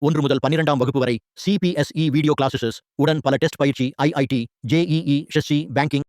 1 முதல் 12ஆம் வகுப்பு வரை CPSE வீடியோ கிளாஸஸ் உடன் பல டெஸ்ட் பயிற்சி IIT, JEE, SSC, பேங்கிங்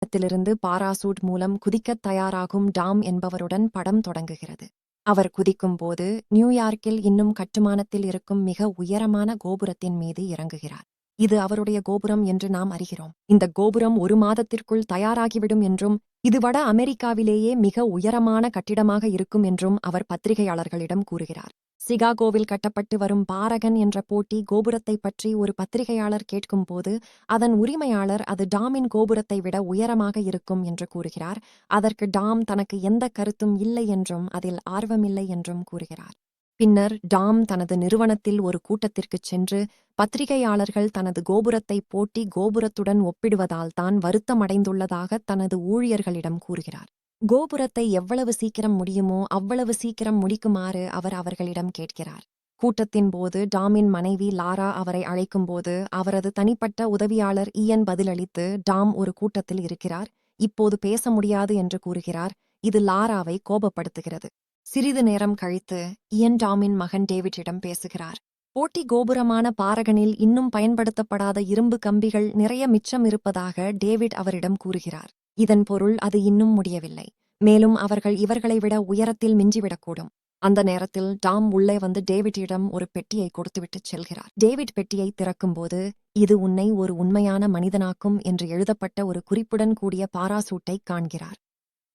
த்திலிருந்து பாராசூட் மூலம் குதிக்கத் தயாராகும் டாம் என்பவருடன் படம் தொடங்குகிறது. அவர் குதிக்கும் போது நியூயார்க்கில் இன்னும் கட்டுமானத்தில் இருக்கும் மிக உயரமான கோபுரத்தின் மீது இறங்குகிறார். இது அவருடைய கோபுரம் என்று நாம் அறிகிறோம். இந்த கோபுரம் 1 மாதத்திற்குள் தயாராகிவிடும் என்றும் இது வட அமெரிக்காவிலேயே மிக உயரமான கட்டிடமாக இருக்கும் என்றும் அவர் பத்திரிகையாளர்களிடம் கூறுகிறார். சிகாகோவில் கட்டப்பட்டு வரும் பாரகன் என்ற போட்டி கோபுரத்தை பற்றி ஒரு பத்திரிகையாளர் கேட்கும்போது அதன் உரிமையாளர் அது டாமின் கோபுரத்தை விட உயரமாக இருக்கும் என்று கூறுகிறார். அதற்கு டாம் தனக்கு எந்த கருத்தும் இல்லை என்றும் அதில் ஆர்வமில்லை என்றும் கூறுகிறார். பின்னர் டாம் தனது நிறுவனத்தில் ஒரு கூட்டத்திற்குச் சென்று பத்திரிகையாளர்கள் தனது கோபுரத்தை போட்டி கோபுரத்துடன் ஒப்பிடுவதால் தான் வருத்தமடைந்துள்ளதாக தனது ஊழியர்களிடம் கூறுகிறார். கோபுரத்தை எவ்வளவு சீக்கிரம் முடியுமோ அவ்வளவு சீக்கிரம் முடிக்குமாறு அவர் அவர்களிடம் கேட்கிறார். கூட்டத்தின் போது டாமின் மனைவி லாரா அவரை அழைக்கும்போது அவரது தனிப்பட்ட உதவியாளர் இயன் பதிலளித்து டாம் ஒரு கூட்டத்தில் இருக்கிறார், இப்போது பேச முடியாது என்று கூறுகிறார். இது லாராவை கோபப்படுத்துகிறது. சிறிது நேரம் கழித்து இயன் டாமின் மகன் டேவிட்டிடம் பேசுகிறார். போட்டி கோபுரமான பாரகனில் இன்னும் பயன்படுத்தப்படாத இரும்பு கம்பிகள் நிறைய மிச்சம் இருப்பதாக டேவிட் அவரிடம் கூறுகிறார். இதன் பொருள் அது இன்னும் முடியவில்லை, மேலும் அவர்கள் இவர்களை விட உயரத்தில் மிஞ்சிவிடக்கூடும். அந்த நேரத்தில் டாம் உள்ளே வந்து டேவிட்டிடம் ஒரு பெட்டியை கொடுத்துவிட்டு செல்கிறார். டேவிட் பெட்டியை திறக்கும்போது இது உன்னை ஒரு உண்மையான மனிதனாக்கும் என்று எழுதப்பட்ட ஒரு குறிப்புடன் கூடிய பாராசூட்டை காண்கிறார்.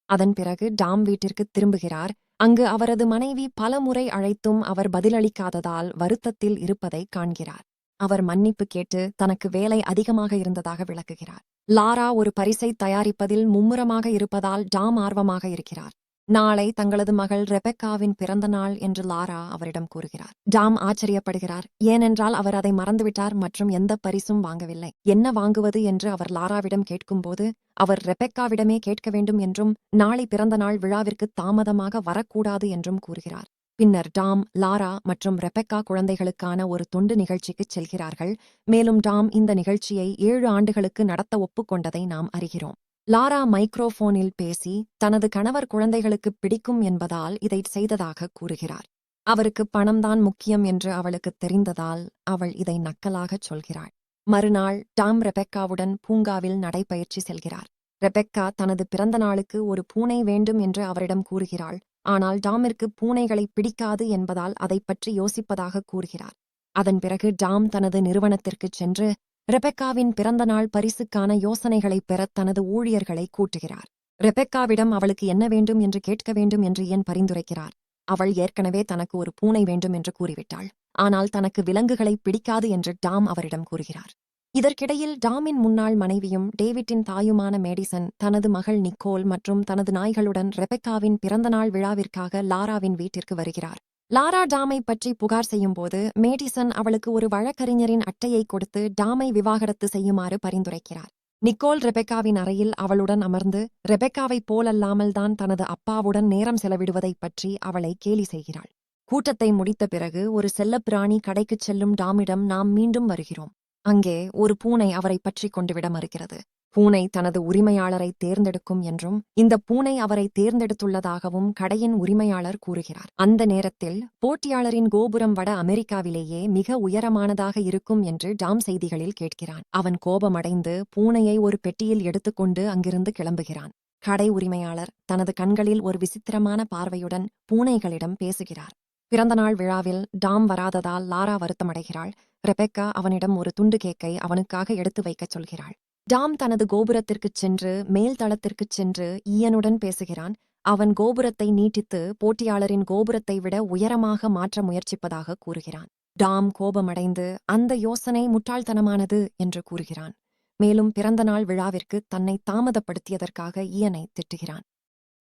அதன் பிறகு டாம் வீட்டிற்கு திரும்புகிறார். அங்கு அவரது மனைவி பலமுறை அழைத்தும் அவர் பதிலளிக்காததால் வருத்தத்தில் இருப்பதை காண்கிறார். அவர் மன்னிப்பு கேட்டு தனக்கு வேலை அதிகமாக இருந்ததாக விளக்குகிறார். லாரா ஒரு பரிசை தயாரிப்பதில் மும்முரமாக இருப்பதால் டாம் ஆர்வமாக இருக்கிறார். நாளை தங்களது மகள் ரெபெக்காவின் பிறந்த நாள் என்று லாரா அவரிடம் கூறுகிறார். டாம் ஆச்சரியப்படுகிறார், ஏனென்றால் அவர் அதை மறந்துவிட்டார் மற்றும் எந்த பரிசும் வாங்கவில்லை. என்ன வாங்குவது என்று அவர் லாராவிடம் கேட்கும்போது அவர் ரெபெக்காவிடமே கேட்க வேண்டும் என்றும் நாளை பிறந்த நாள் விழாவிற்கு தாமதமாக வரக்கூடாது என்றும் கூறுகிறார். பின்னர் டாம், லாரா மற்றும் ரெபெக்கா குழந்தைகளுக்கான ஒரு தொண்டு நிகழ்ச்சிக்குச் செல்கிறார்கள். மேலும் டாம் இந்த நிகழ்ச்சியை 7 ஆண்டுகளுக்கு நடத்த ஒப்புக்கொண்டதை நாம் அறிகிறோம். லாரா மைக்ரோஃபோனில் பேசி தனது கணவர் குழந்தைகளுக்கு பிடிக்கும் என்பதால் இதை செய்ததாக கூறுகிறார். அவருக்கு பணம்தான் முக்கியம் என்று அவளுக்கு தெரிந்ததால் அவள் இதை நக்கலாகச் சொல்கிறாள். மறுநாள் டாம் ரெபெக்காவுடன் பூங்காவில் நடைபயிற்சி செல்கிறார். ரெபெக்கா தனது பிறந்த நாளுக்கு ஒரு பூனை வேண்டும் என்று அவரிடம் கூறுகிறாள். ஆனால் டாமிற்கு பூனைகளை பிடிக்காது என்பதால் அதை பற்றி யோசிப்பதாக கூறுகிறார். அதன் பிறகு டாம் தனது நிறுவனத்திற்குச் சென்று ரெபெக்காவின் பிறந்த நாள் பரிசுக்கான யோசனைகளை பெற தனது ஊழியர்களை கூட்டுகிறார். ரெபெக்காவிடம் அவளுக்கு என்ன வேண்டும் என்று கேட்க வேண்டும் என்று இயன் பரிந்துரைக்கிறார். அவள் ஏற்கனவே தனக்கு ஒரு பூனை வேண்டும் என்று கூறிவிட்டாள், ஆனால் தனக்கு விலங்குகளை பிடிக்காது என்று டாம் அவரிடம் கூறுகிறார். இதற்கிடையில் டாமின் முன்னாள் மனைவியும் டேவிட்டின் தாயுமான மேடிசன் தனது மகள் நிக்கோல் மற்றும் தனது நாய்களுடன் ரெபெக்காவின் பிறந்தநாள் விழாவிற்காக லாராவின் வீட்டிற்கு வருகிறார். லாரா டாமை பற்றி புகார் செய்யும்போது மேடிசன் அவளுக்கு ஒரு வழக்கறிஞரின் அட்டையை கொடுத்து டாமை விவாகரத்து செய்யுமாறு பரிந்துரைக்கிறார். நிக்கோல் ரெபெக்காவின் அறையில் அவளுடன் அமர்ந்து ரெபெக்காவைப் போலல்லாமல் தான் தனது அப்பாவுடன் நேரம் செலவிடுவதைப் பற்றி அவளை கேலி செய்கிறாள். கூட்டத்தை முடித்த பிறகு ஒரு செல்லப்பிராணி கடைக்குச் செல்லும் டாமிடம் நாம் மீண்டும் வருகிறோம். அங்கே ஒரு பூனை அவரை பற்றி கொண்டுவிட மறுக்கிறது. பூனை தனது உரிமையாளரை தேர்ந்தெடுக்கும் என்றும் இந்த பூனை அவரை தேர்ந்தெடுத்துள்ளதாகவும் கடையின் உரிமையாளர் கூறுகிறார். அந்த நேரத்தில் போட்டியாளரின் கோபுரம் வட அமெரிக்காவிலேயே மிக உயரமானதாக இருக்கும் என்று டாம் செய்திகளில் கேட்கிறான். அவன் கோபமடைந்து பூனையை ஒரு பெட்டியில் எடுத்துக்கொண்டு அங்கிருந்து கிளம்புகிறான். கடை உரிமையாளர் தனது கண்களில் ஒரு விசித்திரமான பார்வையுடன் பூனைகளிடம் பேசுகிறார். பிறந்தநாள் விழாவில் டாம் வராததால் லாரா வருத்தமடைகிறாள். ரெபெக்கா அவனிடம் ஒரு துண்டு கேக்கை அவனுக்காக எடுத்து வைக்கச் சொல்கிறாள். டாம் தனது கோபுரத்திற்குச் சென்று மேல் தளத்திற்குச் சென்று ஈயனுடன் பேசுகிறான். அவன் கோபுரத்தை நீட்டித்து போட்டியாளரின் கோபுரத்தை விட உயரமாக மாற்ற முயற்சிப்பதாக கூறுகிறான். டாம் கோபமடைந்து அந்த யோசனை முட்டாள்தனமானது என்று கூறுகிறான். மேலும் பிறந்தநாள் விழாவிற்கு தன்னை தாமதப்படுத்தியதற்காக ஈயனை திட்டுகிறான்.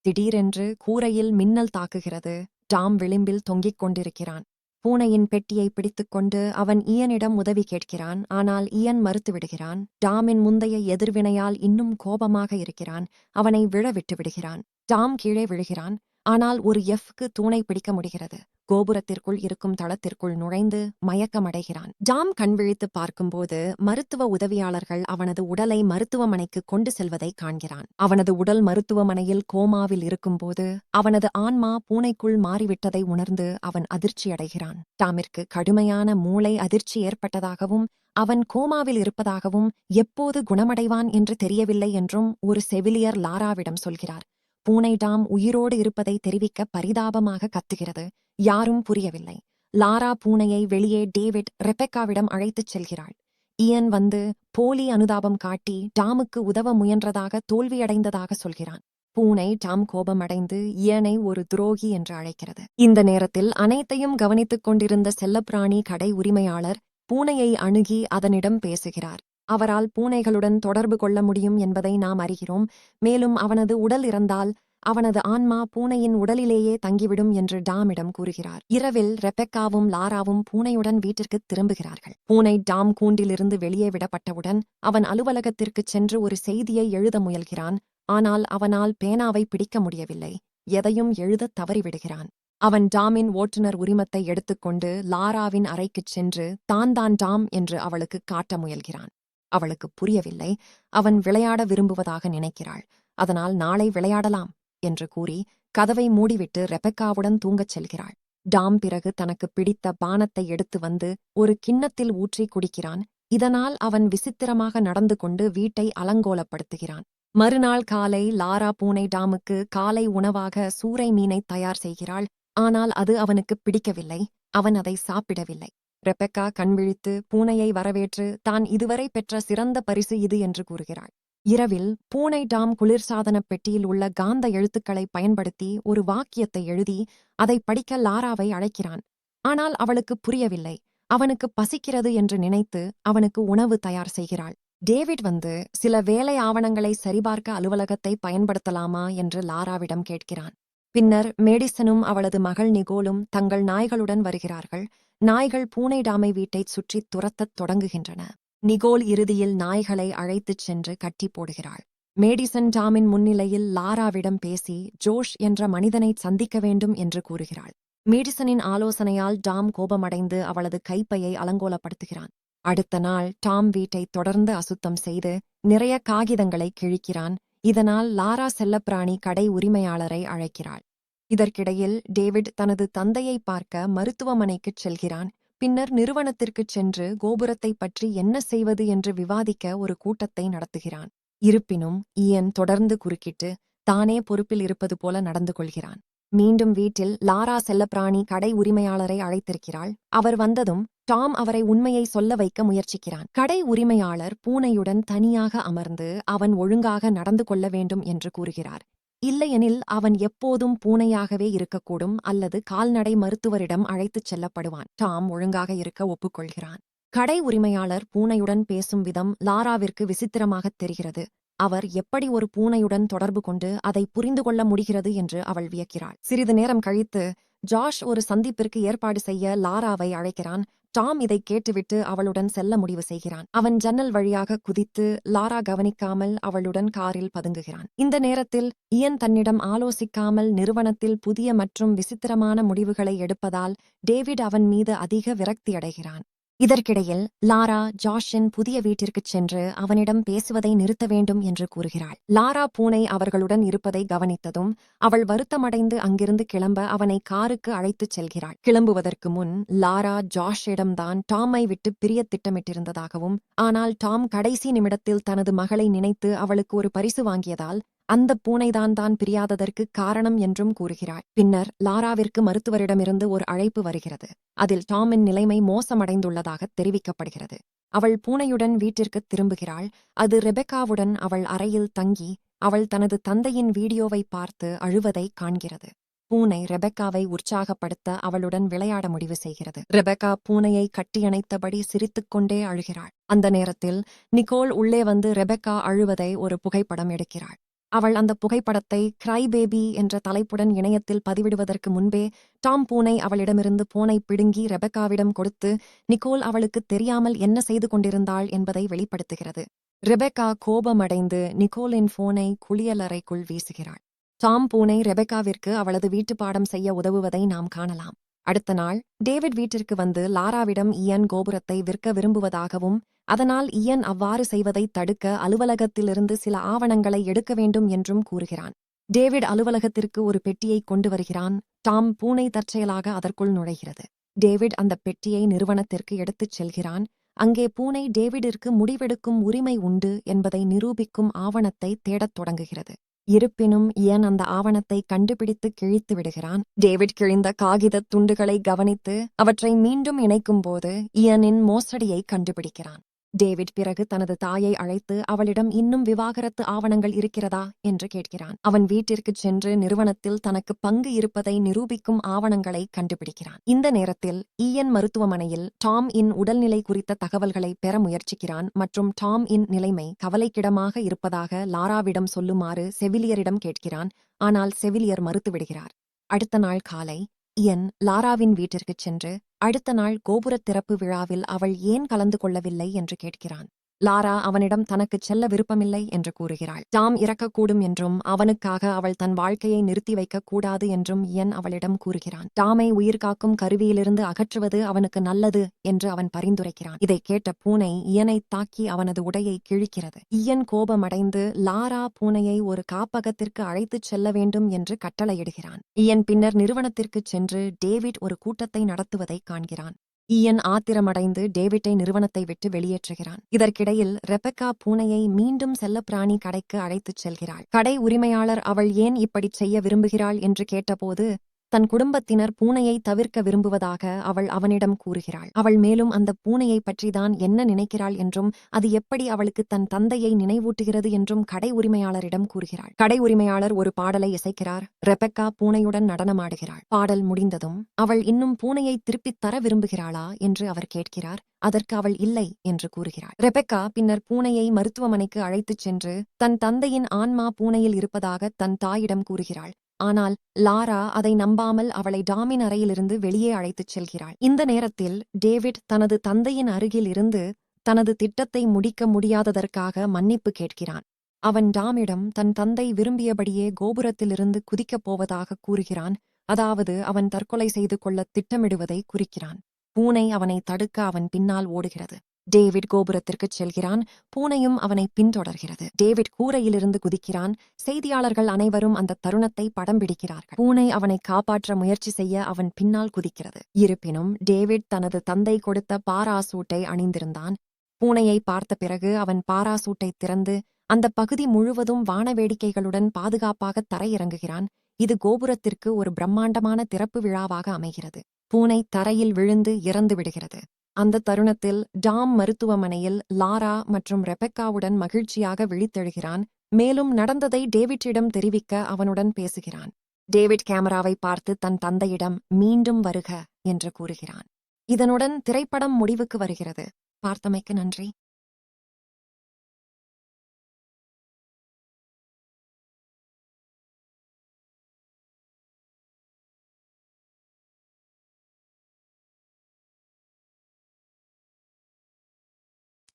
திடீரென்று கூரையில் மின்னல் தாக்குகிறது. டாம் விளிம்பில் தொங்கிக் கொண்டிருக்கிறான். பூனையின் பெட்டியை பிடித்துக்கொண்டு அவன் ஈயனிடம் உதவி கேட்கிறான். ஆனால் ஈயன் மறுத்துவிடுகிறான். டாமின் முந்தைய எதிர்வினையால் இன்னும் கோபமாக இருக்கிறான். அவனை விழவிட்டு விடுகிறான். டாம் கீழே விழுகிறான். ஆனால் ஒரு எஃப்க்கு தூணை பிடிக்க முடிகிறது. கோபுரத்திற்குள் இருக்கும் தளத்திற்குள் நுழைந்து மயக்கமடைகிறான். டாம் கண்விழித்து பார்க்கும்போது மருத்துவ உதவியாளர்கள் அவனது உடலை மருத்துவமனைக்கு கொண்டு செல்வதை காண்கிறான். அவனது உடல் மருத்துவமனையில் கோமாவில் இருக்கும்போது அவனது ஆன்மா பூனைக்குள் மாறிவிட்டதை உணர்ந்து அவன் அதிர்ச்சியடைகிறான். டாமிற்கு கடுமையான மூளை அதிர்ச்சி ஏற்பட்டதாகவும் அவன் கோமாவில் இருப்பதாகவும் எப்போது குணமடைவான் என்று தெரியவில்லை என்றும் ஒரு செவிலியர் லாராவிடம் சொல்கிறார். பூனை டாம் உயிரோடு இருப்பதை தெரிவிக்க பரிதாபமாக கத்துகிறது. யாரும் புரியவில்லை. லாரா பூனையை வெளியே டேவிட் ரெபெக்காவிடம் அழைத்துச் செல்கிறாள். இயன் வந்து போலி அனுதாபம் காட்டி டாமுக்கு உதவ முயன்றதாக தோல்வியடைந்ததாக சொல்கிறான். பூனை டாம் கோபமடைந்து இயனை ஒரு துரோகி என்று அழைக்கிறது. இந்த நேரத்தில் அனைத்தையும் கவனித்துக் கொண்டிருந்த செல்லப்பிராணி கடை உரிமையாளர் பூனையை அணுகி அதனிடம் பேசுகிறார். அவரால் பூனைகளுடன் தொடர்பு கொள்ள முடியும் என்பதை நாம் அறிகிறோம். மேலும் அவனது உடல் இறந்தால் அவனது ஆன்மா பூனையின் உடலிலேயே தங்கிவிடும் என்று டாமிடம் கூறுகிறார். இரவில் ரெபெக்காவும் லாராவும் பூனையுடன் வீட்டிற்கு திரும்புகிறார்கள். பூனை டாம் கூண்டிலிருந்து வெளியே விடப்பட்டவுடன் அவன் அலுவலகத்திற்கு சென்று ஒரு செய்தியை எழுத முயல்கிறான். ஆனால் அவனால் பேனாவை பிடிக்க முடியவில்லை. எதையும் எழுத தவறிவிடுகிறான். அவன் டாமின் ஓட்டுநர் உரிமத்தை எடுத்துக்கொண்டு லாராவின் அறைக்குச் சென்று தான் டாம் என்று அவளுக்கு காட்ட முயல்கிறான். அவளுக்கு புரியவில்லை. அவன் விளையாட விரும்புவதாக நினைக்கிறாள். அதனால் நாளை விளையாடலாம் என்று கூறி கதவை மூடிவிட்டு ரெபெக்காவுடன் தூங்கச் செல்கிறாள். டாம் பிறகு தனக்கு பிடித்த பானத்தை எடுத்து வந்து ஒரு கிண்ணத்தில் ஊற்றி குடிக்கிறான். இதனால் அவன் விசித்திரமாக நடந்து கொண்டு வீட்டை அலங்கோலப்படுத்துகிறான். மறுநாள் காலை லாரா பூனை டாமுக்கு காலை உணவாக சூறை மீனை தயார் செய்கிறாள். ஆனால் அது அவனுக்கு பிடிக்கவில்லை. அவன் அதை சாப்பிடவில்லை. ரெபெக்கா கண்விழித்து பூனையை வரவேற்று தான் இதுவரை பெற்ற சிறந்த பரிசு இது என்று கூறுகிறாள். இரவில் பூனை டாம் குளிர்சாதன பெட்டியில் உள்ள காந்த எழுத்துக்களை பயன்படுத்தி ஒரு வாக்கியத்தை எழுதி அதை படிக்க லாராவை அழைக்கிறான். ஆனால் அவளுக்கு புரியவில்லை. அவனுக்கு பசிக்கிறது என்று நினைத்து அவனுக்கு உணவு தயார் செய்கிறாள். டேவிட் வந்து சில வேலை ஆவணங்களை சரிபார்க்க அலுவலகத்தை பயன்படுத்தலாமா என்று லாராவிடம் கேட்கிறான். பின்னர் மேடிசனும் அவளது மகள் நிகோலும் தங்கள் நாய்களுடன் வருகிறார்கள். நாய்கள் பூனை டாமை வீட்டைச் சுற்றி துரத்தத் தொடங்குகின்றன. நிகோல் இறுதியில் நாய்களை அழைத்துச் சென்று கட்டி போடுகிறாள். மேடிசன் டாமின் முன்னிலையில் லாராவிடம் பேசி ஜோஷ் என்ற மனிதனை சந்திக்க வேண்டும் என்று கூறுகிறாள். மேடிசனின் ஆலோசனையால் டாம் கோபமடைந்து அவளது கைப்பையை அலங்கோலப்படுத்துகிறான். அடுத்த நாள் டாம் வீட்டை தொடர்ந்து அசுத்தம் செய்து நிறைய காகிதங்களை கிழிக்கிறான். இதனால் லாரா செல்லப்பிராணி கடை உரிமையாளரை அழைக்கிறாள். இதற்கிடையில் டேவிட் தனது தந்தையை பார்க்க மருத்துவமனைக்குச் செல்கிறான். பின்னர் நிறுவனத்திற்குச் சென்று கோபுரத்தை பற்றி என்ன செய்வது என்று விவாதிக்க ஒரு கூட்டத்தை நடத்துகிறான். இருப்பினும் இயன் தொடர்ந்து குறுக்கிட்டு தானே பொறுப்பில் இருப்பது போல நடந்து கொள்கிறான். மீண்டும் வீட்டில் லாரா செல்லப்பிராணி கடை உரிமையாளரை அழைத்திருக்கிறாள். அவர் வந்ததும் டாம் அவரை உண்மையை சொல்ல வைக்க முயற்சிக்கிறான். கடை உரிமையாளர் பூனையுடன் தனியாக அமர்ந்து அவன் ஒழுங்காக நடந்து கொள்ள வேண்டும் என்று கூறுகிறார். இல்லையெனில் அவன் எப்போதும் பூனையாகவே இருக்கக்கூடும் அல்லது கால்நடை மருத்துவரிடம் அழைத்துச் செல்லப்படுவான். டாம் ஒழுங்காக இருக்க ஒப்புக்கொள்கிறான். கடை உரிமையாளர் பூனையுடன் பேசும் விதம் லாராவிற்கு விசித்திரமாகத் தெரிகிறது. அவர் எப்படி ஒரு பூனையுடன் தொடர்பு கொண்டு அதை புரிந்து கொள்ள முடிகிறது என்று அவள் வியக்கிறாள். சிறிது நேரம் கழித்து ஜாஷ் ஒரு சந்திப்பிற்கு ஏற்பாடு செய்ய லாராவை அழைக்கிறான். டாம் இதை கேட்டுவிட்டு அவளுடன் செல்ல முடிவு செய்கிறான். அவன் ஜன்னல் வழியாக குதித்து லாரா கவனிக்காமல் அவளுடன் காரில் பதுங்குகிறான். இந்த நேரத்தில் இயன் தன்னிடம் ஆலோசிக்காமல் நிறுவனத்தில் புதிய மற்றும் விசித்திரமான முடிவுகளை எடுப்பதால் டேவிட் அவன் மீது அதிக விரக்தியடைகிறான். இதற்கிடையில் லாரா ஜாஷின் புதிய வீட்டிற்குச் சென்று அவனிடம் பேசுவதை நிறுத்த வேண்டும் என்று கூறுகிறாள். லாரா பூனை அவர்களுடன் இருப்பதை கவனித்ததும் அவள் வருத்தமடைந்து அங்கிருந்து கிளம்ப அவனை காருக்கு அழைத்துச் செல்கிறாள். கிளம்புவதற்கு முன் லாரா ஜாஷிடம்தான் டாமை விட்டு பிரிய திட்டமிட்டிருந்ததாகவும் ஆனால் டாம் கடைசி நிமிடத்தில் தனது மகளை நினைத்து அவளுக்கு ஒரு பரிசு வாங்கியதால் அந்த பூனைதான் பிரியாததற்கு காரணம் என்றும் கூறுகிறாள். பின்னர் லாராவிற்கு மருத்துவரிடமிருந்து ஒரு அழைப்பு வருகிறது. அதில் டாமின் நிலைமை மோசமடைந்துள்ளதாக தெரிவிக்கப்படுகிறது. அவள் பூனையுடன் வீட்டிற்கு திரும்புகிறாள். அது ரெபெக்காவுடன் அவள் அறையில் தங்கி அவள் தனது தந்தையின் வீடியோவை பார்த்து அழுவதை காண்கிறது. பூனை ரெபெக்காவை உற்சாகப்படுத்த அவளுடன் விளையாட முடிவு செய்கிறது. ரெபெக்கா பூனையை கட்டியணைத்தபடி சிரித்துக்கொண்டே அழுகிறாள். அந்த நேரத்தில் நிகோல் உள்ளே வந்து ரெபெக்கா அழுவதை ஒரு புகைப்படம் எடுக்கிறாள். அவள் அந்த புகைப்படத்தை கிரை பேபி என்ற தலைப்புடன் இணையத்தில் பதிவிடுவதற்கு முன்பே டாம் பூனை அவளிடமிருந்து போனை பிடுங்கி ரெபெக்காவிடம் கொடுத்து நிகோல் அவளுக்கு தெரியாமல் என்ன செய்து கொண்டிருந்தாள் என்பதை வெளிப்படுத்துகிறது. ரெபெக்கா கோபமடைந்து நிகோலின் போனை குளியலறைக்குள் வீசுகிறாள். டாம் பூனை ரெபெக்காவிற்கு அவளது வீட்டு பாடம் செய்ய உதவுவதை நாம் காணலாம். அடுத்த நாள் டேவிட் வீட்டிற்கு வந்து லாராவிடம் இயன் கோபுரத்தை விற்க விரும்புவதாகவும் அதனால் இயன் அவ்வாறு செய்வதை தடுக்க அலுவலகத்திலிருந்து சில ஆவணங்களை எடுக்க வேண்டும் என்றும் கூறுகிறான். டேவிட் அலுவலகத்திற்கு ஒரு பெட்டியை கொண்டு வருகிறான். டாம் பூனை தற்செயலாக அதற்குள் நுழைகிறது. டேவிட் அந்த பெட்டியை நிறுவனத்திற்கு எடுத்துச் செல்கிறான். அங்கே பூனை டேவிடிற்கு முடிவெடுக்கும் உரிமை உண்டு என்பதை நிரூபிக்கும் ஆவணத்தை தேடத் தொடங்குகிறது. இருப்பினும் இயன் அந்த ஆவணத்தை கண்டுபிடித்து கிழித்து விடுகிறான். டேவிட் கிழிந்த காகிதத் துண்டுகளை கவனித்து அவற்றை மீண்டும் இணைக்கும்போது இயனின் மோசடியை கண்டுபிடிக்கிறான். டேவிட் பிறகு தனது தாயை அழைத்து அவளிடம் இன்னும் விவாகரத்து ஆவணங்கள் இருக்கிறதா என்று கேட்கிறான். அவன் வீட்டிற்குச் சென்று நிறுவனத்தில் தனக்கு பங்கு இருப்பதை நிரூபிக்கும் ஆவணங்களை கண்டுபிடிக்கிறான். இந்த நேரத்தில் இயன் மருத்துவமனையில் டாம் இன் உடல்நிலை குறித்த தகவல்களை பெற முயற்சிக்கிறான் மற்றும் டாம் இன் நிலைமை கவலைக்கிடமாக இருப்பதாக லாராவிடம் சொல்லுமாறு செவிலியரிடம் கேட்கிறான். ஆனால் செவிலியர் மறுத்துவிடுகிறார். அடுத்த நாள் காலை இயன் லாராவின் வீட்டிற்குச் சென்று அடுத்த நாள் கோபுரத் திறப்பு விழாவில் அவள் ஏன் கலந்து கொள்ளவில்லை என்று கேட்கிறான். லாரா அவனிடம் தனக்குச் செல்ல விருப்பமில்லை என்று கூறுகிறாள். டாம் இறக்கக்கூடும் என்றும் அவனுக்காக அவள் தன் வாழ்க்கையை நிறுத்தி வைக்கக் கூடாது என்றும் இயன் அவளிடம் கூறுகிறான். டாமை உயிர்காக்கும் கருவியிலிருந்து அகற்றுவது அவனுக்கு நல்லது என்று அவன் பரிந்துரைக்கிறான். இதை கேட்ட பூனை இயனை தாக்கி அவனது உடையை கிழிக்கிறது. இயன் கோபமடைந்து லாரா பூனையை ஒரு காப்பகத்திற்கு அழைத்துச் செல்ல வேண்டும் என்று கட்டளையிடுகிறான். இயன் பின்னர் நிறுவனத்திற்குச் சென்று டேவிட் ஒரு கூட்டத்தை நடத்துவதை காண்கிறான். இயன் ஆத்திரமடைந்து டேவிட்டை நிறுவனத்தை விட்டு வெளியேற்றுகிறான். இதற்கிடையில் ரெபெக்கா பூனையை மீண்டும் செல்லப்பிராணி கடைக்கு அழைத்துச் செல்கிறாள். கடை உரிமையாளர் அவள் ஏன் இப்படிச் செய்ய விரும்புகிறாள் என்று கேட்டபோது தன் குடும்பத்தினர் பூனையை தவிர்க்க விரும்புவதாக அவள் அவனிடம் கூறுகிறாள். அவள் மேலும் அந்த பூனையை பற்றிதான் என்ன நினைக்கிறாள் என்றும் அது எப்படி அவளுக்கு தன் தந்தையை நினைவூட்டுகிறது என்றும் கடை உரிமையாளரிடம் கூறுகிறாள். கடை உரிமையாளர் ஒரு பாடலை இசைக்கிறார். ரெபெக்கா பூனையுடன் நடனமாடுகிறாள். பாடல் முடிந்ததும் அவள் இன்னும் பூனையை திருப்பித் தர விரும்புகிறாளா என்று அவர் கேட்கிறார். அதற்கு அவள் இல்லை என்று கூறுகிறாள். ரெபெக்கா பின்னர் பூனையை மருத்துவமனைக்கு அழைத்துச் சென்று தன் தந்தையின் ஆன்மா பூனையில் இருப்பதாக தன் தாயிடம் கூறுகிறாள். ஆனால் லாரா அதை நம்பாமல் அவளை டாமின் அறையிலிருந்து வெளியே அழைத்துச் செல்கிறாள். இந்த நேரத்தில் டேவிட் தனது தந்தையின் அருகில் இருந்து தனது திட்டத்தை முடிக்க முடியாததற்காக மன்னிப்பு கேட்கிறான். அவன் டாமிடம் தன் தந்தை விரும்பியபடியே கோபுரத்திலிருந்து குதிக்கப் போவதாக கூறுகிறான். அதாவது அவன் தற்கொலை செய்து கொள்ள திட்டமிடுவதை குறிக்கிறான். பூனை அவனை தடுக்க அவன் பின்னால் ஓடுகிறது. டேவிட் கோபுரத்திற்குச் செல்கிறான். பூனையும் அவனை பின்தொடர்கிறது. டேவிட் கூரையிலிருந்து குதிக்கிறான். செய்தியாளர்கள் அனைவரும் அந்த தருணத்தை படம் பிடிக்கிறார்கள். பூனை அவனை காப்பாற்ற முயற்சி செய்ய அவன் பின்னால் குதிக்கிறது. இருப்பினும் டேவிட் தனது தந்தை கொடுத்த பாராசூட்டை அணிந்திருந்தான். பூனையை பார்த்த பிறகு அவன் பாராசூட்டை திறந்து அந்த பகுதி முழுவதும் வானவேடிக்கைகளுடன் பாதுகாப்பாக தரையிறங்குகிறான். இது கோபுரத்திற்கு ஒரு பிரம்மாண்டமான திறப்பு விழாவாக அமைகிறது. பூனை தரையில் விழுந்து இறந்து விடுகிறது. அந்த தருணத்தில் டாம் மருத்துவமனையில் லாரா மற்றும் ரெபெக்காவுடன் மகிழ்ச்சியாக விழித்தெழுகிறான். மேலும் நடந்ததை டேவிட்டிடம் தெரிவிக்க அவனுடன் பேசுகிறான். டேவிட் கேமராவை பார்த்து தன் தந்தையிடம் மீண்டும் வருக என்று கூறுகிறான். இதனுடன் திரைப்படம் முடிவுக்கு வருகிறது. பார்த்தமைக்கு நன்றி.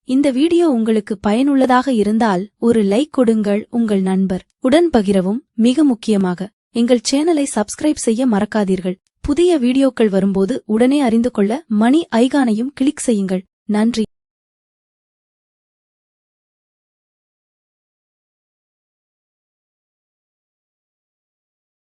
இந்த வீடியோ உங்களுக்கு பயனுள்ளதாக இருந்தால் ஒரு லைக் கொடுங்கள். உங்கள் நண்பர் உடன் பகிரவும். மிக முக்கியமாக எங்கள் சேனலை சப்ஸ்கிரைப் செய்ய மறக்காதீர்கள். புதிய வீடியோக்கள் வரும்போது உடனே அறிந்து கொள்ள மணி ஐகானையும் கிளிக் செய்யுங்கள். நன்றி.